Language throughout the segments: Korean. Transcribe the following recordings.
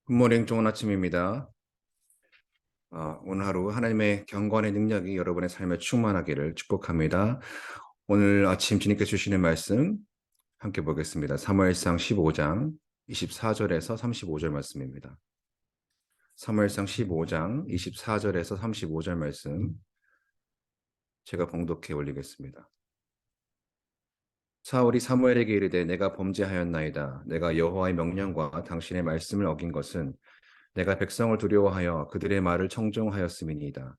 굿모닝, 좋은 아침입니다. 오늘 하루 하나님의 경건의 능력이 여러분의 삶에 충만하기를 축복합니다. 오늘 아침 주님께 주시는 말씀 함께 보겠습니다. 사무엘상 15장 24절에서 35절 말씀입니다. 사무엘상 15장 24절에서 35절 말씀 제가 봉독해 올리겠습니다. 사울이 사무엘에게 이르되 내가 범죄하였나이다. 내가 여호와의 명령과 당신의 말씀을 어긴 것은 내가 백성을 두려워하여 그들의 말을 청종하였음이니이다.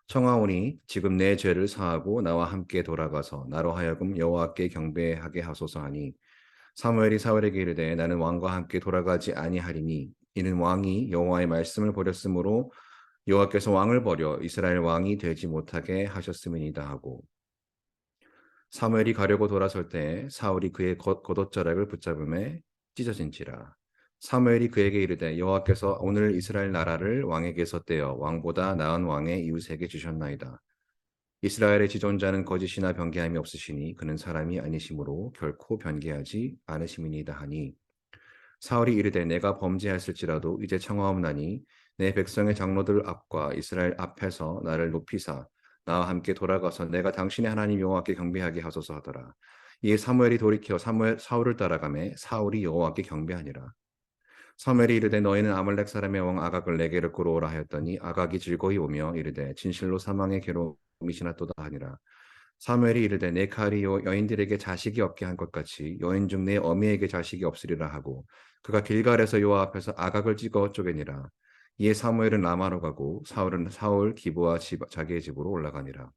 청하오니 지금 내 죄를 사하고 나와 함께 돌아가서 나로 하여금 여호와께 경배하게 하소서 하니 사무엘이 사울에게 이르되 나는 왕과 함께 돌아가지 아니하리니 이는 왕이 여호와의 말씀을 버렸으므로 여호와께서 왕을 버려 이스라엘 왕이 되지 못하게 하셨음이니이다 하고 사무엘이 가려고 돌아설 때 사울이 그의 겉옷자락을 붙잡음에 찢어진지라. 사무엘이 그에게 이르되 여호와께서 오늘 이스라엘 나라를 왕에게서 떼어 왕보다 나은 왕의 이웃에게 주셨나이다. 이스라엘의 지존자는 거짓이나 변개함이 없으시니 그는 사람이 아니시므로 결코 변개하지 않으심이니이다 하니 사울이 이르되 내가 범죄하였을지라도 이제 청하옵나니 내 백성의 장로들 앞과 이스라엘 앞에서 나를 높이사 나와 함께 돌아가서 내가 당신의 하나님 여호와께 경배하게 하소서 하더라. 이에 사무엘이 돌이켜 사울을 따라가매 사울이 여호와께 경배하니라. 사무엘이 이르되 너희는 아말렉 사람의 왕 아각을 내게로 끌어오라 하였더니 아각이 즐거이 오며 이르되 진실로 사망의 괴로움이 지났도다 하니라. 사무엘이 이르되 내 칼이 여인들에게 자식이 없게 한 것 같이 여인 중 내 어미에게 자식이 없으리라 하고 그가 길갈에서 여호와 앞에서 아각을 찍어 쪼개니라. 이에 사무엘은 라마로 가고 사울은 사울 기브와 자기의 집으로 올라가니라.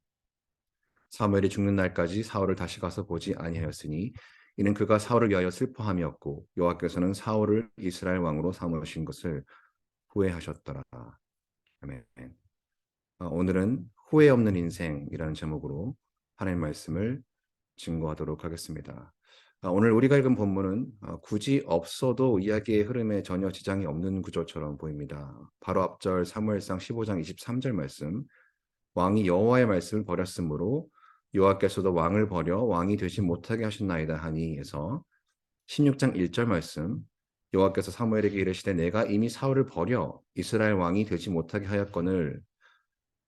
사무엘이 죽는 날까지 사울을 다시 가서 보지 아니하였으니 이는 그가 사울을 위하여 슬퍼함이었고 여호와께서는 사울을 이스라엘 왕으로 삼으신 것을 후회하셨더라. 아멘. 오늘은 후회 없는 인생이라는 제목으로 하나님 말씀을 증거하도록 하겠습니다. 오늘 우리가 읽은 본문은 굳이 없어도 이야기의 흐름에 전혀 지장이 없는 구조처럼 보입니다. 바로 앞절 사무엘상 15장 23절 말씀 왕이 여호와의 말씀을 버렸으므로 여호와께서도 왕을 버려 왕이 되지 못하게 하셨나이다 하니에서 16장 1절 말씀 여호와께서 사무엘에게 이르시되 내가 이미 사울을 버려 이스라엘 왕이 되지 못하게 하였거늘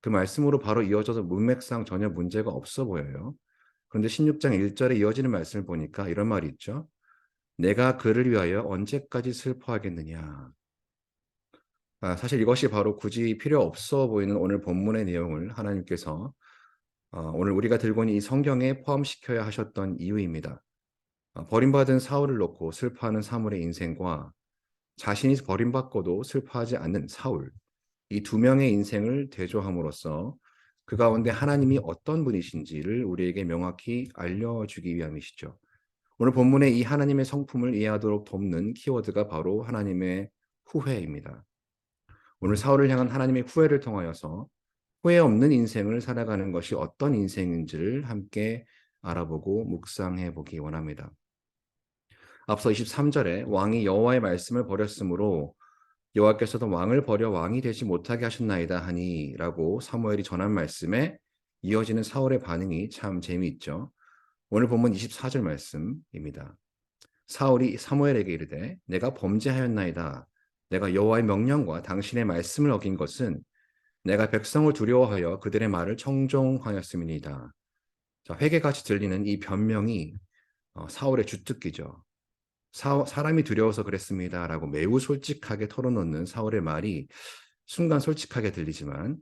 그 말씀으로 바로 이어져서 문맥상 전혀 문제가 없어 보여요. 그런데 16장 1절에 이어지는 말씀을 보니까 이런 말이 있죠. 내가 그를 위하여 언제까지 슬퍼하겠느냐. 사실 이것이 바로 굳이 필요 없어 보이는 오늘 본문의 내용을 하나님께서 오늘 우리가 들고 있는 이 성경에 포함시켜야 하셨던 이유입니다. 버림받은 사울을 놓고 슬퍼하는 사물의 인생과 자신이 버림받고도 슬퍼하지 않는 사울, 이 두 명의 인생을 대조함으로써 그 가운데 하나님이 어떤 분이신지를 우리에게 명확히 알려주기 위함이시죠. 오늘 본문의 이 하나님의 성품을 이해하도록 돕는 키워드가 바로 하나님의 후회입니다. 오늘 사울을 향한 하나님의 후회를 통하여서 후회 없는 인생을 살아가는 것이 어떤 인생인지를 함께 알아보고 묵상해 보기 원합니다. 앞서 23절에 왕이 여호와의 말씀을 버렸으므로 여호와께서도 왕을 버려 왕이 되지 못하게 하셨나이다 하니라고 사무엘이 전한 말씀에 이어지는 사울의 반응이 참 재미있죠. 오늘 본문 24절 말씀입니다. 사울이 사무엘에게 이르되 내가 범죄하였나이다. 내가 여호와의 명령과 당신의 말씀을 어긴 것은 내가 백성을 두려워하여 그들의 말을 청종하였음이니이다. 자, 회개같이 들리는 이 변명이 사울의 주특기죠. 사람이 두려워서 그랬습니다라고 매우 솔직하게 털어놓는 사울의 말이 순간 솔직하게 들리지만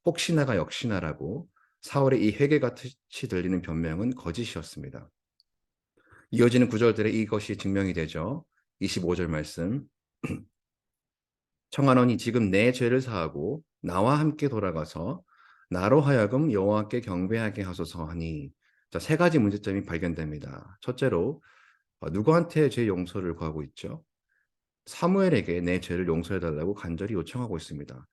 혹시나가 역시나라고 사울의 이 회개같이 들리는 변명은 거짓이었습니다. 이어지는 구절들에 이것이 증명이 되죠. 25절 말씀 청하노니 지금 내 죄를 사하고 나와 함께 돌아가서 나로 하여금 여호와께 경배하게 하소서 하니 자, 세 가지 문제점이 발견됩니다. 첫째로 누구한테 죄 용서를 구하고 있죠? 사무엘에게 내 죄를 용서해달라고 간절히 요청하고 있습니다.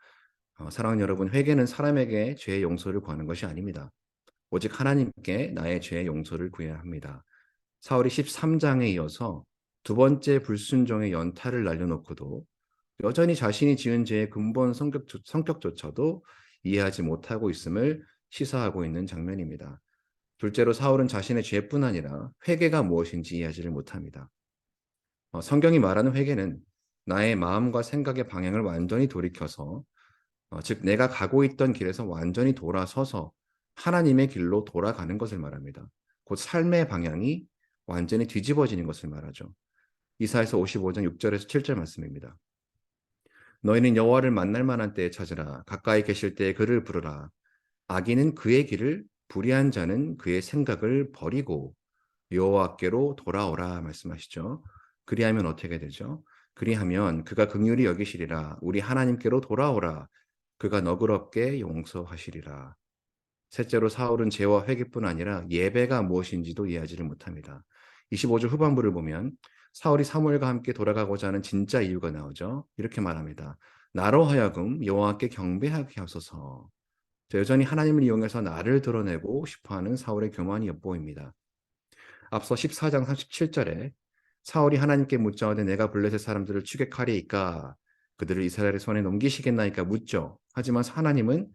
사랑하는 여러분, 회개는 사람에게 죄의 용서를 구하는 것이 아닙니다. 오직 하나님께 나의 죄의 용서를 구해야 합니다. 사울이 13장에 이어서 두 번째 불순종의 연타를 날려놓고도 여전히 자신이 지은 죄의 근본 성격조차도 이해하지 못하고 있음을 시사하고 있는 장면입니다. 둘째로 사울은 자신의 죄뿐 아니라 회개가 무엇인지 이해하지를 못합니다. 성경이 말하는 회개는 나의 마음과 생각의 방향을 완전히 돌이켜서 즉 내가 가고 있던 길에서 완전히 돌아서서 하나님의 길로 돌아가는 것을 말합니다. 곧 삶의 방향이 완전히 뒤집어지는 것을 말하죠. 이사야서 55장 6절에서 7절 말씀입니다. 너희는 여호와를 만날 만한 때에 찾으라. 가까이 계실 때에 그를 부르라. 악인은 그의 길을, 불의한 자는 그의 생각을 버리고 여호와께로 돌아오라 말씀하시죠. 그리하면 어떻게 되죠? 그리하면 그가 긍휼히 여기시리라. 우리 하나님께로 돌아오라. 그가 너그럽게 용서하시리라. 셋째로 사울은 죄와 회개뿐 아니라 예배가 무엇인지도 이해하지를 못합니다. 25절 후반부를 보면 사울이 사무엘과 함께 돌아가고자 하는 진짜 이유가 나오죠. 이렇게 말합니다. 나로 하여금 여호와께 경배하게 하소서. 여전히 하나님을 이용해서 나를 드러내고 싶어하는 사울의 교만이 엿보입니다. 앞서 14장 37절에 사울이 하나님께 묻자오되 내가 블레셋 사람들을 추격하리이까 그들을 이스라엘의 손에 넘기시겠나이까 묻죠. 하지만 하나님은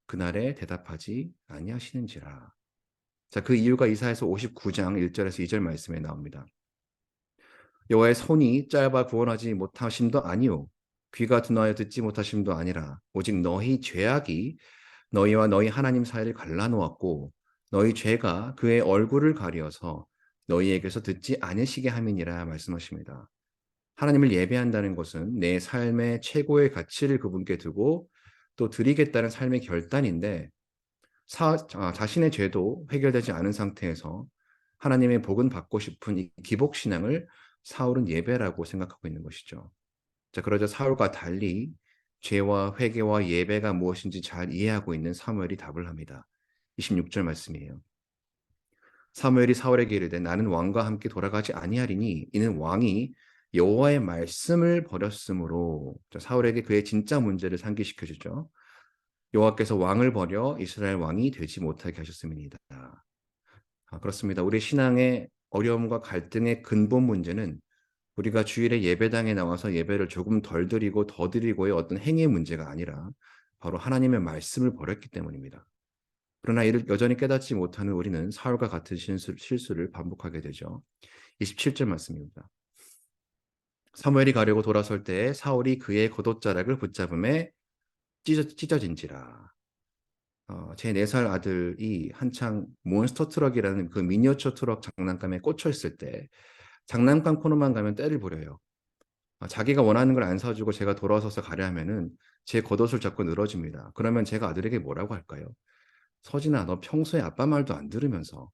그날에 대답하지 아니하시는지라. 자, 그 이유가 이사야서 59장 1절에서 2절 말씀에 나옵니다. 여호와의 손이 짧아 구원하지 못하심도 아니요 귀가 둔하여 듣지 못하심도 아니라 오직 너희 죄악이 너희와 너희 하나님 사이를 갈라놓았고 너희 죄가 그의 얼굴을 가리어서 너희에게서 듣지 않으시게 함이니라 말씀하십니다. 하나님을 예배한다는 것은 내 삶의 최고의 가치를 그분께 두고 또 드리겠다는 삶의 결단인데 자신의 죄도 해결되지 않은 상태에서 하나님의 복은 받고 싶은 이 기복신앙을 사울은 예배라고 생각하고 있는 것이죠. 자, 그러자 사울과 달리 죄와 회개와 예배가 무엇인지 잘 이해하고 있는 사무엘이 답을 합니다. 26절 말씀이에요. 사무엘이 사울에게 이르되 나는 왕과 함께 돌아가지 아니하리니 이는 왕이 여호와의 말씀을 버렸으므로. 자, 사울에게 그의 진짜 문제를 상기시켜 주죠. 여호와께서 왕을 버려 이스라엘 왕이 되지 못하게 하셨음이니이다. 그렇습니다. 우리 신앙의 어려움과 갈등의 근본 문제는 우리가 주일에 예배당에 나와서 예배를 조금 덜 드리고 더 드리고의 어떤 행위의 문제가 아니라 바로 하나님의 말씀을 버렸기 때문입니다. 그러나 이를 여전히 깨닫지 못하는 우리는 사울과 같은 실수를 반복하게 되죠. 27절 말씀입니다. 사무엘이 가려고 돌아설 때에 사울이 그의 겉옷자락을 붙잡음에 찢어진지라. 제 4살 아들이 한창 몬스터 트럭이라는 그 미니어처 트럭 장난감에 꽂혀 있을 때 장난감 코너만 가면 떼를 부려요. 자기가 원하는 걸 안 사주고 제가 돌아서서 가려 하면은 제 겉옷을 잡고 늘어집니다. 그러면 제가 아들에게 뭐라고 할까요? 서진아, 너 평소에 아빠 말도 안 들으면서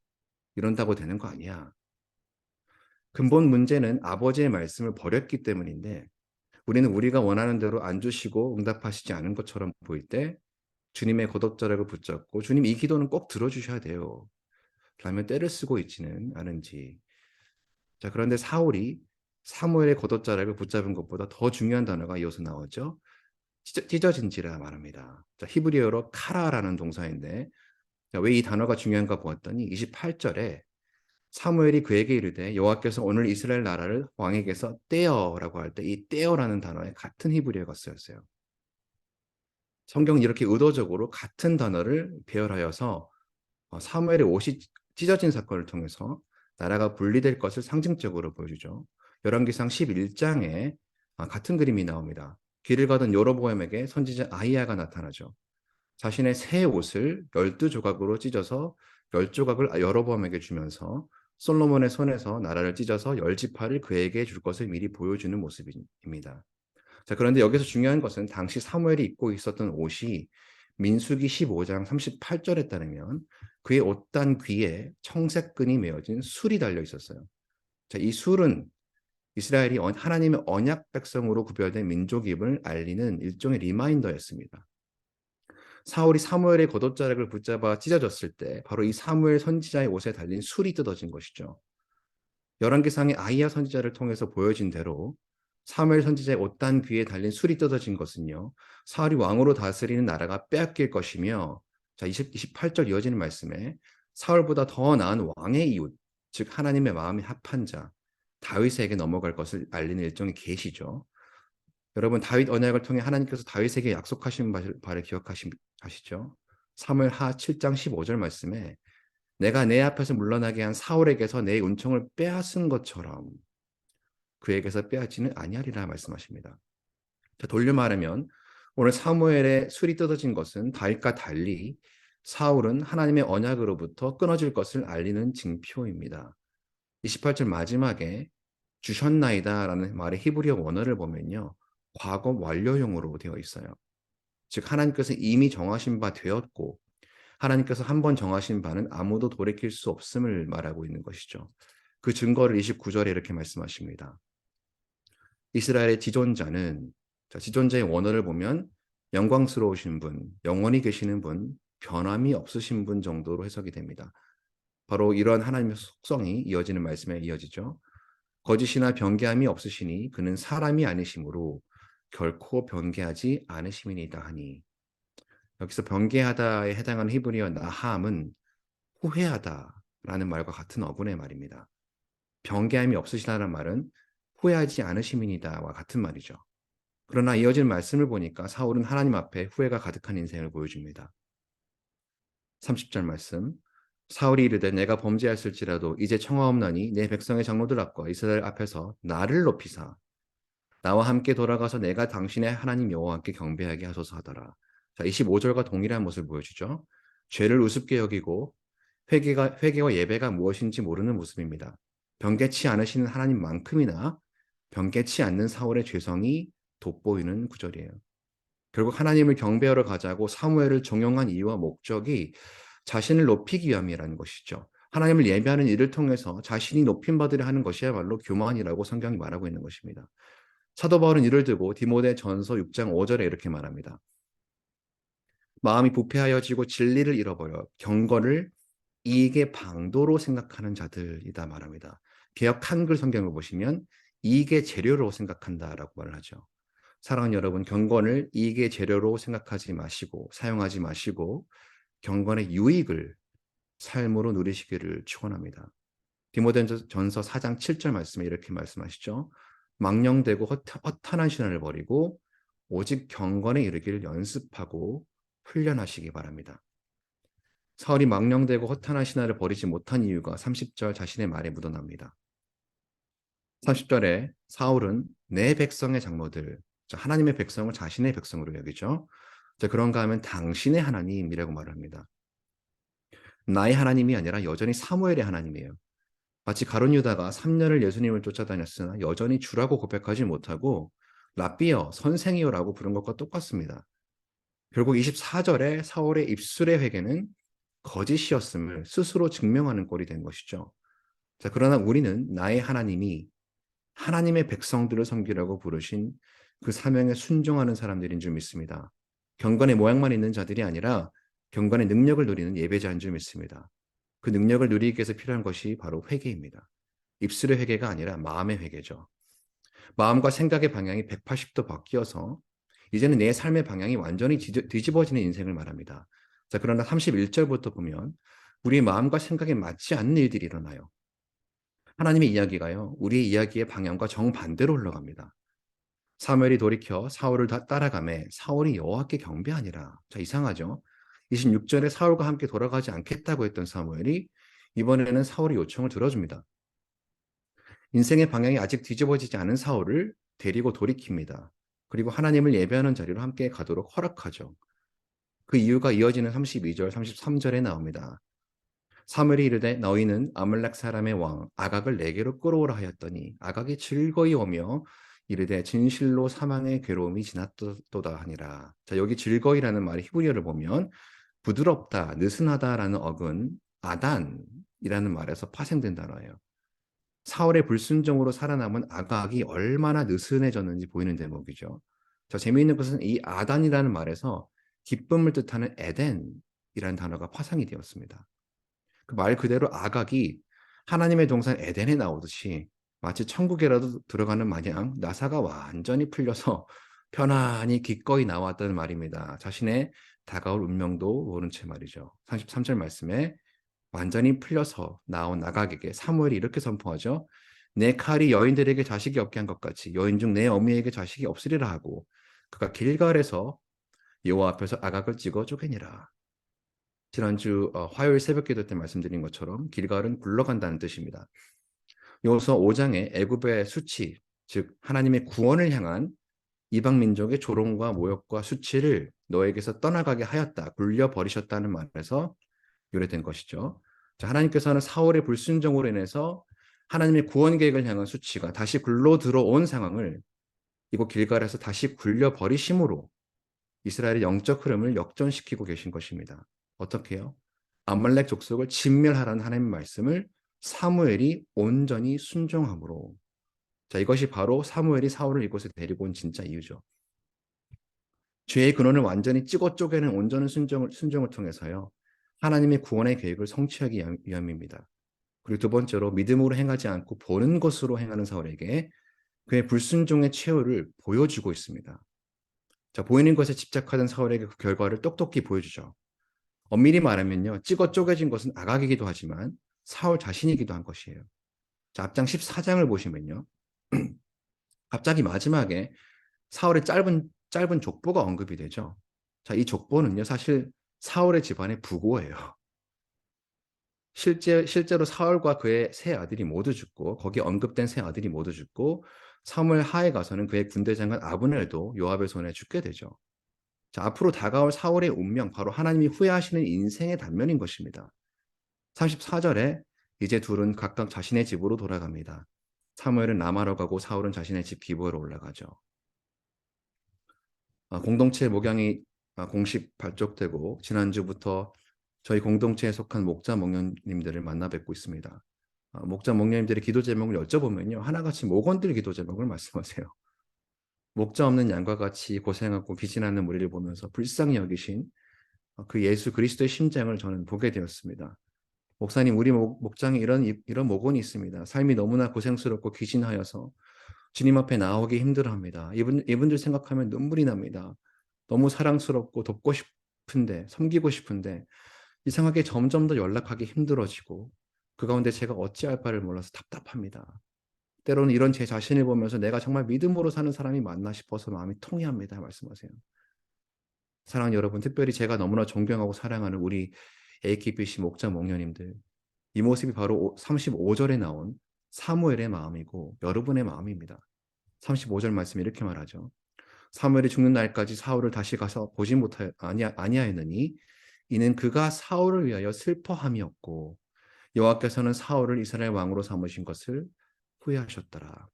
이런다고 되는 거 아니야. 근본 문제는 아버지의 말씀을 버렸기 때문인데 우리는 우리가 원하는 대로 안 주시고 응답하시지 않은 것처럼 보일 때 주님의 겉옷자락을 붙잡고 주님 이 기도는 꼭 들어주셔야 돼요. 라며 떼를 쓰고 있지는 않은지. 자, 그런데 사울이 사무엘의 겉옷자락을 붙잡은 것보다 더 중요한 단어가 이어서 나오죠. 찢어진지라 말합니다. 자, 히브리어로 카라라는 동사인데 왜 이 단어가 중요한가 보았더니 28절에 사무엘이 그에게 이르되 여호와께서 오늘 이스라엘 나라를 왕에게서 떼어라고 할 때 이 떼어라는 단어에 같은 히브리어가 쓰였어요. 성경은 이렇게 의도적으로 같은 단어를 배열하여서 사무엘의 옷이 찢어진 사건을 통해서 나라가 분리될 것을 상징적으로 보여주죠. 열왕기상 11장에 같은 그림이 나옵니다. 길을 가던 여로보암에게 선지자 아히야가 나타나죠. 자신의 새 옷을 12조각으로 찢어서 10조각을 여로보암에게 주면서 솔로몬의 손에서 나라를 찢어서 10지파를 그에게 줄 것을 미리 보여주는 모습입니다. 자, 그런데 여기서 중요한 것은 당시 사무엘이 입고 있었던 옷이 민수기 15장 38절에 따르면 그의 옷단 귀에 청색 끈이 메어진 술이 달려 있었어요. 자, 이 술은 이스라엘이 하나님의 언약 백성으로 구별된 민족임을 알리는 일종의 리마인더였습니다. 사울이 사무엘의 겉옷자락을 붙잡아 찢어졌을 때 바로 이 사무엘 선지자의 옷에 달린 술이 뜯어진 것이죠. 열왕기상의 아히야 선지자를 통해서 보여진 대로 사무엘 선지자의 옷단 귀에 달린 술이 뜯어진 것은요. 사울이 왕으로 다스리는 나라가 빼앗길 것이며 자 28절 이어지는 말씀에 사울보다 더 나은 왕의 이웃 즉 하나님의 마음이 합한 자 다윗에게 넘어갈 것을 알리는 일종의 계시죠. 여러분 다윗 언약을 통해 하나님께서 다윗에게 약속하신 바를 기억하시죠? 사무엘하 7장 15절 말씀에 내가 내 앞에서 물러나게 한 사울에게서 내 은총을 빼앗은 것처럼 그에게서 빼앗지는 아니하리라 말씀하십니다. 자, 돌려 말하면 오늘 사무엘의 술이 뜯어진 것은 다윗과 달리 사울은 하나님의 언약으로부터 끊어질 것을 알리는 징표입니다. 28절 마지막에 주셨나이다라는 말의 히브리어 원어를 보면요. 과거 완료형으로 되어 있어요. 즉 하나님께서 이미 정하신 바 되었고 하나님께서 한 번 정하신 바는 아무도 돌이킬 수 없음을 말하고 있는 것이죠. 그 증거를 29절에 이렇게 말씀하십니다. 이스라엘의 지존자는, 자, 지존자의 원어를 보면 영광스러우신 분, 영원히 계시는 분, 변함이 없으신 분 정도로 해석이 됩니다. 바로 이러한 하나님의 속성이 이어지는 말씀에 이어지죠. 거짓이나 변개함이 없으시니 그는 사람이 아니시므로 결코 변개하지 않으심이니이다 하니, 여기서 변개하다에 해당하는 히브리어 나함은 후회하다라는 말과 같은 어근의 말입니다. 변개함이 없으시다는 말은 후회하지 않으심이니다와 같은 말이죠. 그러나 이어진 말씀을 보니까 사울은 하나님 앞에 후회가 가득한 인생을 보여줍니다. 30절 말씀. 사울이 이르되 내가 범죄하였을지라도 이제 청하옵나니 내 백성의 장로들 앞과 이스라엘 앞에서 나를 높이사 나와 함께 돌아가서 내가 당신의 하나님 여호와께 경배하게 하소서 하더라. 자, 25절과 동일한 모습을 보여주죠. 죄를 우습게 여기고 회개와 예배가 무엇인지 모르는 모습입니다. 변개치 않으시는 하나님만큼이나 변개치 않는 사울의 죄성이 돋보이는 구절이에요. 결국 하나님을 경배하러 가자고 사무엘을 종용한 이유와 목적이 자신을 높이기 위함이라는 것이죠. 하나님을 예배하는 일을 통해서 자신이 높임 받으려 하는 것이야말로 교만이라고 성경이 말하고 있는 것입니다. 사도 바울은 이를 두고 디모데 전서 6장 5절에 이렇게 말합니다. 마음이 부패하여지고 진리를 잃어버려 경건을 이익의 방도로 생각하는 자들이다 말합니다. 개역 한글 성경을 보시면 이익의 재료로 생각한다라고 말을 하죠. 사랑하는 여러분, 경건을 이익의 재료로 생각하지 마시고 사용하지 마시고 경건의 유익을 삶으로 누리시기를 축원합니다. 디모데전서 4장 7절 말씀에 이렇게 말씀하시죠. 망령되고 허탄한 신앙을 버리고 오직 경건에 이르기를 연습하고 훈련하시기 바랍니다. 사울이 망령되고 허탄한 신앙을 버리지 못한 이유가 30절 자신의 말에 묻어납니다. 30절에 사울은 내 백성의 장로들, 하나님의 백성을 자신의 백성으로 여기죠. 그런가 하면 당신의 하나님이라고 말합니다. 나의 하나님이 아니라 여전히 사무엘의 하나님이에요. 마치 가룟 유다가 3년을 예수님을 쫓아다녔으나 여전히 주라고 고백하지 못하고 랍비여, 선생이여라고 부른 것과 똑같습니다. 결국 24절에 사울의 입술의 회개는 거짓이었음을 스스로 증명하는 꼴이 된 것이죠. 자, 그러나 우리는 나의 하나님이 하나님의 백성들을 섬기라고 부르신 그 사명에 순종하는 사람들인 줄 믿습니다. 경건의 모양만 있는 자들이 아니라 경건의 능력을 누리는 예배자인 줄 믿습니다. 그 능력을 누리기 위해서 필요한 것이 바로 회개입니다. 입술의 회개가 아니라 마음의 회개죠. 마음과 생각의 방향이 180도 바뀌어서 이제는 내 삶의 방향이 완전히 뒤집어지는 인생을 말합니다. 자, 그러나 31절부터 보면 우리의 마음과 생각에 맞지 않는 일들이 일어나요. 하나님의 이야기가요, 우리의 이야기의 방향과 정반대로 흘러갑니다. 사무엘이 돌이켜 사울을 따라가매 사울이 여호와께 경배하니라. 자, 이상하죠? 26절에 사울과 함께 돌아가지 않겠다고 했던 사무엘이 이번에는 사울의 요청을 들어줍니다. 인생의 방향이 아직 뒤집어지지 않은 사울을 데리고 돌이킵니다. 그리고 하나님을 예배하는 자리로 함께 가도록 허락하죠. 그 이유가 이어지는 32절, 33절에 나옵니다. 사무엘이 이르되 너희는 아말렉 사람의 왕 아각을 내게로 끌어오라 하였더니 아각이 즐거이 오며 이르되 진실로 사망의 괴로움이 지났도다 하니라. 자, 여기 즐거이라는 말의 히브리어를 보면 부드럽다, 느슨하다라는 어근 아단이라는 말에서 파생된 단어예요. 사울의 불순종으로 살아남은 아각이 얼마나 느슨해졌는지 보이는 대목이죠. 자, 재미있는 것은 이 아단이라는 말에서 기쁨을 뜻하는 에덴이라는 단어가 파생이 되었습니다. 그 말 그대로 아각이 하나님의 동산 에덴에 나오듯이 마치 천국에라도 들어가는 마냥 나사가 완전히 풀려서 편안히 기꺼이 나왔다는 말입니다. 자신의 다가올 운명도 모른 채 말이죠. 33절 말씀에 완전히 풀려서 나온 아각에게 사무엘이 이렇게 선포하죠. 내 칼이 여인들에게 자식이 없게 한 것 같이 여인 중 내 어미에게 자식이 없으리라 하고 그가 길갈에서 여호와 앞에서 아각을 찍어 쪼개니라. 지난주 화요일 새벽기도 때 말씀드린 것처럼 길갈은 굴러간다는 뜻입니다. 여호수아 5장의 애굽의 수치, 즉 하나님의 구원을 향한 이방 민족의 조롱과 모욕과 수치를 너에게서 떠나가게 하였다. 굴려버리셨다는 말에서 유래된 것이죠. 자, 하나님께서는 사울의 불순종으로 인해서 하나님의 구원 계획을 향한 수치가 다시 굴러 들어온 상황을 이곳 길갈에서 다시 굴려버리심으로 이스라엘의 영적 흐름을 역전시키고 계신 것입니다. 어떻게요? 아말렉 족속을 진멸하라는 하나님의 말씀을 사무엘이 온전히 순종함으로. 자, 이것이 바로 사무엘이 사울을 이곳에 데리고 온 진짜 이유죠. 죄의 근원을 완전히 찍어 쪼개는 온전한 순종을 통해서요. 하나님의 구원의 계획을 성취하기 위함입니다. 그리고 두 번째로 믿음으로 행하지 않고 보는 것으로 행하는 사울에게 그의 불순종의 최후를 보여주고 있습니다. 자, 보이는 것에 집착하던 사울에게 그 결과를 똑똑히 보여주죠. 엄밀히 말하면요. 찍어 쪼개진 것은 아각이기도 하지만 사울 자신이기도 한 것이에요. 자, 앞장 14장을 보시면요. 갑자기 마지막에 사울의 짧은 족보가 언급이 되죠. 자, 이 족보는요. 사실 사울의 집안의 부고예요. 실제로 사울과 그의 세 아들이 모두 죽고 거기에 언급된 세 아들이 모두 죽고 사무엘 하에 가서는 그의 군대 장관 아브넬도 요압의 손에 죽게 되죠. 자, 앞으로 다가올 사울의 운명, 바로 하나님이 후회하시는 인생의 단면인 것입니다. 34절에 이제 둘은 각각 자신의 집으로 돌아갑니다. 사무엘은 라마로 가고 사울은 자신의 집 기브아로 올라가죠. 공동체 목양이 공식 발족되고 지난주부터 저희 공동체에 속한 목자 목녀님들을 만나 뵙고 있습니다. 목자 목녀님들의 기도 제목을 여쭤보면요. 하나같이 목원들 기도 제목을 말씀하세요. 목자 없는 양과 같이 고생하고 비진하는 우리를 보면서 불쌍히 여기신 그 예수 그리스도의 심장을 저는 보게 되었습니다. 목사님, 우리 목장에 이런 목원이 있습니다. 삶이 너무나 고생스럽고 기진하여서 주님 앞에 나오기 힘들어합니다. 이분들 생각하면 눈물이 납니다. 너무 사랑스럽고 돕고 싶은데, 섬기고 싶은데 이상하게 점점 더 연락하기 힘들어지고 그 가운데 제가 어찌할 바를 몰라서 답답합니다. 때로는 이런 제 자신을 보면서 내가 정말 믿음으로 사는 사람이 맞나 싶어서 마음이 통해합니다. 말씀하세요. 사랑하는 여러분, 특별히 제가 너무나 존경하고 사랑하는 우리 AKBC 목자 목녀님들, 이 모습이 바로 35절에 나온 사무엘의 마음이고 여러분의 마음입니다. 35절 말씀이 이렇게 말하죠. 사무엘이 죽는 날까지 사울을 다시 가서 보지 아니하였느니 이는 그가 사울을 위하여 슬퍼함이었고 여호와께서는 사울을 이스라엘 왕으로 삼으신 것을 후회하셨더라.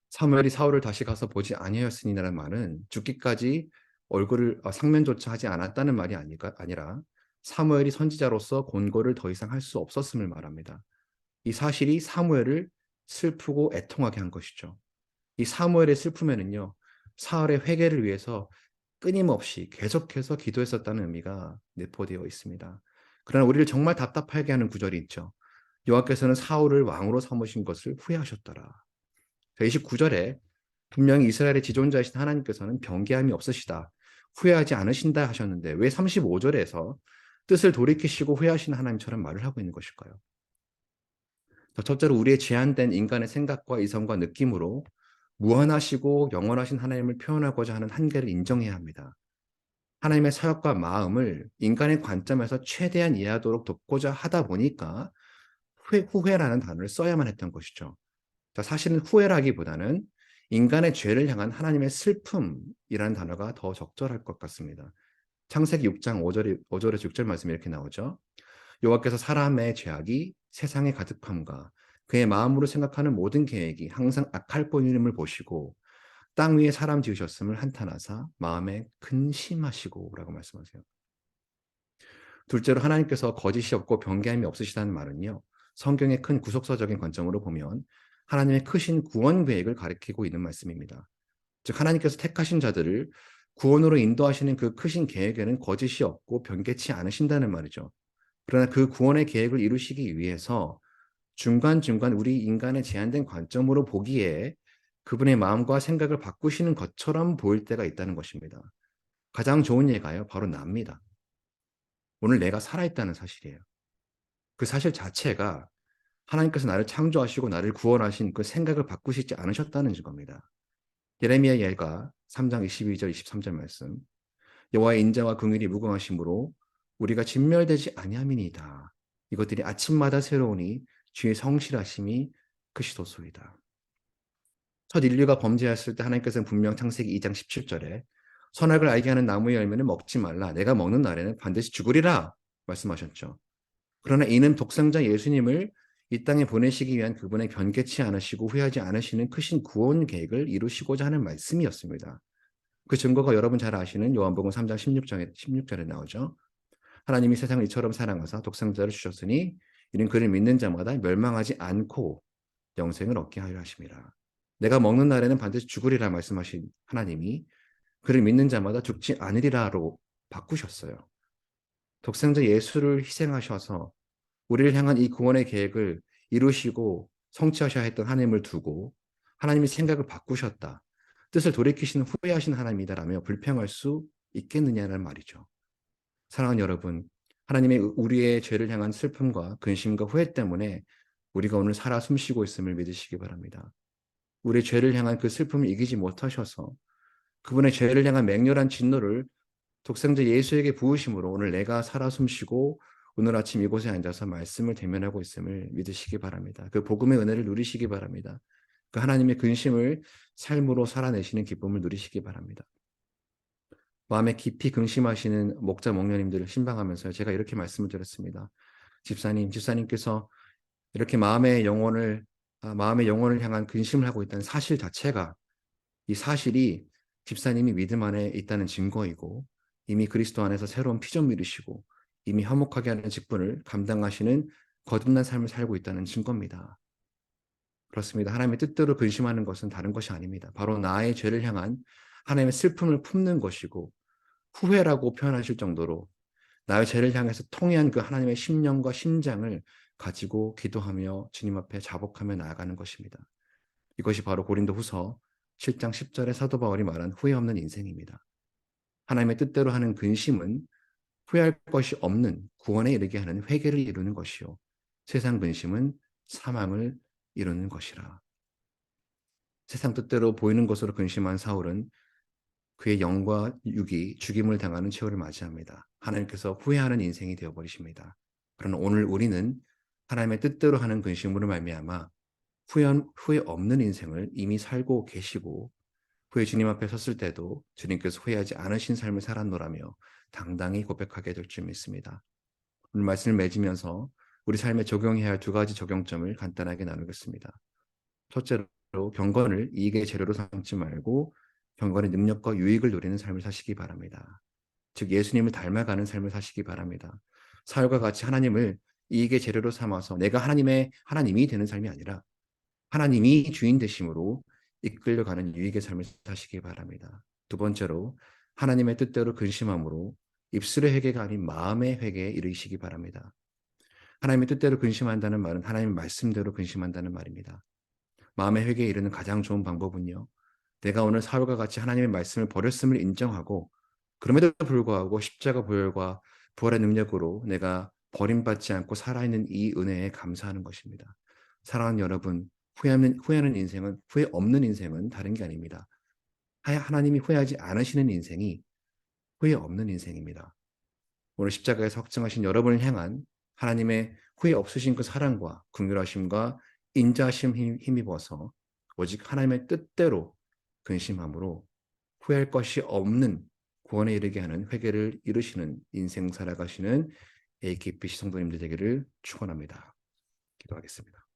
사무엘이 사울을 다시 가서 보지 아니하였으니라는 말은 죽기까지 얼굴을 상면조차 하지 않았다는 말이 아니라 사무엘이 선지자로서 권고를 더 이상 할 수 없었음을 말합니다. 이 사실이 사무엘을 슬프고 애통하게 한 것이죠. 이 사무엘의 슬픔에는요. 사울의 회개를 위해서 끊임없이 계속해서 기도했었다는 의미가 내포되어 있습니다. 그러나 우리를 정말 답답하게 하는 구절이 있죠. 여호와께서는 사울을 왕으로 삼으신 것을 후회하셨더라. 29절에 분명히 이스라엘의 지존자이신 하나님께서는 변개함이 없으시다, 후회하지 않으신다 하셨는데 왜 35절에서 뜻을 돌이키시고 후회하시는 하나님처럼 말을 하고 있는 것일까요? 첫째로 우리의 제한된 인간의 생각과 이성과 느낌으로 무한하시고 영원하신 하나님을 표현하고자 하는 한계를 인정해야 합니다. 하나님의 사역과 마음을 인간의 관점에서 최대한 이해하도록 돕고자 하다 보니까 후회라는 단어를 써야만 했던 것이죠. 사실은 후회라기보다는 인간의 죄를 향한 하나님의 슬픔이라는 단어가 더 적절할 것 같습니다. 창세기 6장 5절에서 6절 말씀이 이렇게 나오죠. 여호와께서 사람의 죄악이 세상에 가득함과 그의 마음으로 생각하는 모든 계획이 항상 악할 뿐임을 보시고 땅 위에 사람 지으셨음을 한탄하사 마음에 근심하시고 라고 말씀하세요. 둘째로 하나님께서 거짓이 없고 변개함이 없으시다는 말은요. 성경의 큰 구속사적인 관점으로 보면 하나님의 크신 구원 계획을 가리키고 있는 말씀입니다. 즉 하나님께서 택하신 자들을 구원으로 인도하시는 그 크신 계획에는 거짓이 없고 변개치 않으신다는 말이죠. 그러나 그 구원의 계획을 이루시기 위해서 중간중간 우리 인간의 제한된 관점으로 보기에 그분의 마음과 생각을 바꾸시는 것처럼 보일 때가 있다는 것입니다. 가장 좋은 예가요. 바로 납니다. 오늘 내가 살아있다는 사실이에요. 그 사실 자체가 하나님께서 나를 창조하시고 나를 구원하신 그 생각을 바꾸시지 않으셨다는 겁니다. 예레미야 예가 3장 22절 23절 말씀. 여호와의 인자와 긍휼이 무궁하심으로 우리가 진멸되지 아니함이니이다. 이것들이 아침마다 새로우니 주의 성실하심이 크시도소이다. 첫 인류가 범죄했을 때 하나님께서는 분명 창세기 2장 17절에 선악을 알게 하는 나무의 열매는 먹지 말라. 내가 먹는 날에는 반드시 죽으리라 말씀하셨죠. 그러나 이는 독생자 예수님을 이 땅에 보내시기 위한 그분의 변개치 않으시고 후회하지 않으시는 크신 구원 계획을 이루시고자 하는 말씀이었습니다. 그 증거가 여러분 잘 아시는 요한복음 3장 16절에 나오죠. 하나님이 세상을 이처럼 사랑하사 독생자를 주셨으니 이는 그를 믿는 자마다 멸망하지 않고 영생을 얻게 하려 하심이라. 내가 먹는 날에는 반드시 죽으리라 말씀하신 하나님이 그를 믿는 자마다 죽지 않으리라로 바꾸셨어요. 독생자 예수를 희생하셔서 우리를 향한 이 구원의 계획을 이루시고 성취하셔야 했던 하나님을 두고 하나님이 생각을 바꾸셨다. 뜻을 돌이키시는 후회하신 하나님이다라며 불평할 수 있겠느냐는 말이죠. 사랑하는 여러분, 하나님의 우리의 죄를 향한 슬픔과 근심과 후회 때문에 우리가 오늘 살아 숨쉬고 있음을 믿으시기 바랍니다. 우리의 죄를 향한 그 슬픔을 이기지 못하셔서 그분의 죄를 향한 맹렬한 진노를 독생자 예수에게 부으심으로 오늘 내가 살아 숨쉬고 오늘 아침 이곳에 앉아서 말씀을 대면하고 있음을 믿으시기 바랍니다. 그 복음의 은혜를 누리시기 바랍니다. 그 하나님의 근심을 삶으로 살아내시는 기쁨을 누리시기 바랍니다. 마음에 깊이 근심하시는 목자 목녀님들을 신방하면서 제가 이렇게 말씀을 드렸습니다. 집사님께서 이렇게 마음의 영혼을 향한 근심을 하고 있다는 사실 자체가 이 사실이 집사님이 믿음 안에 있다는 증거이고 이미 그리스도 안에서 새로운 피조물이시고 이미 화목하게 하는 직분을 감당하시는 거듭난 삶을 살고 있다는 증거입니다. 그렇습니다. 하나님의 뜻대로 근심하는 것은 다른 것이 아닙니다. 바로 나의 죄를 향한 하나님의 슬픔을 품는 것이고 후회라고 표현하실 정도로 나의 죄를 향해서 통해한 그 하나님의 심령과 심장을 가지고 기도하며 주님 앞에 자복하며 나아가는 것입니다. 이것이 바로 고린도후서 7장 10절에 사도 바울이 말한 후회 없는 인생입니다. 하나님의 뜻대로 하는 근심은 후회할 것이 없는 구원에 이르게 하는 회개를 이루는 것이요. 세상 근심은 사망을 이루는 것이라. 세상 뜻대로 보이는 것으로 근심한 사울은 그의 영과 육이 죽임을 당하는 최후를 맞이합니다. 하나님께서 후회하는 인생이 되어버리십니다. 그러나 오늘 우리는 하나님의 뜻대로 하는 근심으로 말미암아 후회 없는 인생을 이미 살고 계시고 후에 주님 앞에 섰을 때도 주님께서 후회하지 않으신 삶을 살았노라며 당당히 고백하게 될 줄 믿습니다. 오늘 말씀을 맺으면서 우리 삶에 적용해야 할 두 가지 적용점을 간단하게 나누겠습니다. 첫째로 경건을 이익의 재료로 삼지 말고 경건의 능력과 유익을 누리는 삶을 사시기 바랍니다. 즉 예수님을 닮아가는 삶을 사시기 바랍니다. 사울과 같이 하나님을 이익의 재료로 삼아서 내가 하나님이 되는 삶이 아니라 하나님이 주인 되심으로 이끌려가는 유익의 삶을 사시기 바랍니다. 두 번째로 하나님의 뜻대로 근심함으로 입술의 회개가 아닌 마음의 회개에 이르시기 바랍니다. 하나님의 뜻대로 근심한다는 말은 하나님의 말씀대로 근심한다는 말입니다. 마음의 회개에 이르는 가장 좋은 방법은요. 내가 오늘 사울과 같이 하나님의 말씀을 버렸음을 인정하고 그럼에도 불구하고 십자가 보혈과 부활의 능력으로 내가 버림받지 않고 살아있는 이 은혜에 감사하는 것입니다. 사랑하는 여러분, 후회하는 인생은 후회 없는 인생은 다른 게 아닙니다. 하나님이 후회하지 않으시는 인생이 후회 없는 인생입니다. 오늘 십자가에서 확증하신 여러분을 향한 하나님의 후회 없으신 그 사랑과 긍휼하심과 인자하심 힘입어서 오직 하나님의 뜻대로 근심함으로 후회할 것이 없는 구원에 이르게 하는 회개를 이루시는 인생 살아가시는 AKPC 성도님들 되기를 축원합니다. 기도하겠습니다.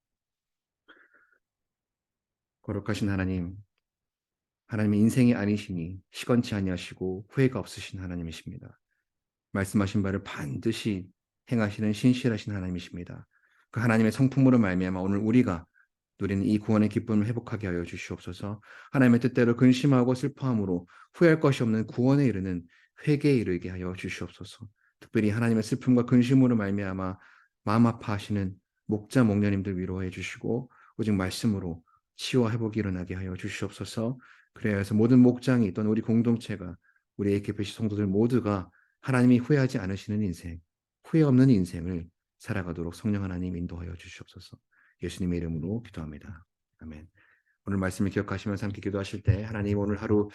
거룩하신 하나님, 하나님의 인생이 아니시니 시건치 아니하시고 후회가 없으신 하나님이십니다. 말씀하신 바를 반드시 행하시는 신실하신 하나님이십니다. 그 하나님의 성품으로 말미암아 오늘 우리가 누리는 이 구원의 기쁨을 회복하게 하여 주시옵소서. 하나님의 뜻대로 근심하고 슬퍼함으로 후회할 것이 없는 구원에 이르는 회개에 이르게 하여 주시옵소서. 특별히 하나님의 슬픔과 근심으로 말미암아 마음 아파하시는 목자 목녀님들 위로해 주시고 오직 말씀으로 치유와 회복이 일어나게 하여 주시옵소서. 그래야 해서 모든 목장이 또는 우리 공동체가 우리 AKPC 성도들 모두가 하나님이 후회하지 않으시는 인생, 후회 없는 인생을 살아가도록 성령 하나님 인도하여 주시옵소서. 예수님의 이름으로 기도합니다. 아멘. 오늘 말씀을 기억하시면서 함께 기도하실 때 하나님 오늘 하루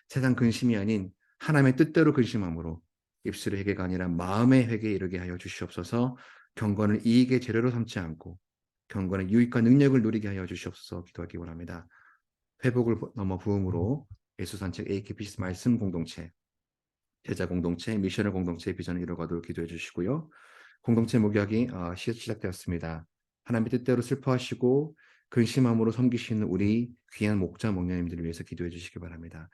세상 근심이 아닌 하나님의 뜻대로 근심함으로 입술의 회개가 아니라 마음의 회개에 이르게 하여 주시옵소서. 경건을 이익의 재료로 삼지 않고 경건의 유익과 능력을 누리게 하여 주시옵소서 기도하기 원합니다. 회복을 넘어 부흥으로 예수 산책 AKPC 말씀 공동체, 제자 공동체, 미셔널 공동체의 비전을 이루어가도록 기도해 주시고요. 공동체 목약이 시작되었습니다. 하나님의 뜻대로 슬퍼하시고 근심함으로 섬기시는 우리 귀한 목자 목녀님들을 위해서 기도해 주시기 바랍니다.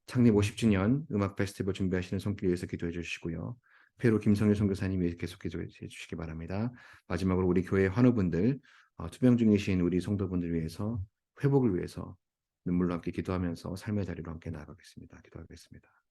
창립 50주년 음악 페스티벌 준비하시는 손길 위해서 기도해 주시고요. 페루 김성일 선교사님 위해 계속 기도해 주시기 바랍니다. 마지막으로 우리 교회 환우분들, 투병 중이신 우리 성도분들 위해서 회복을 위해서 눈물로 함께 기도하면서 삶의 자리로 함께 나아가겠습니다. 기도하겠습니다.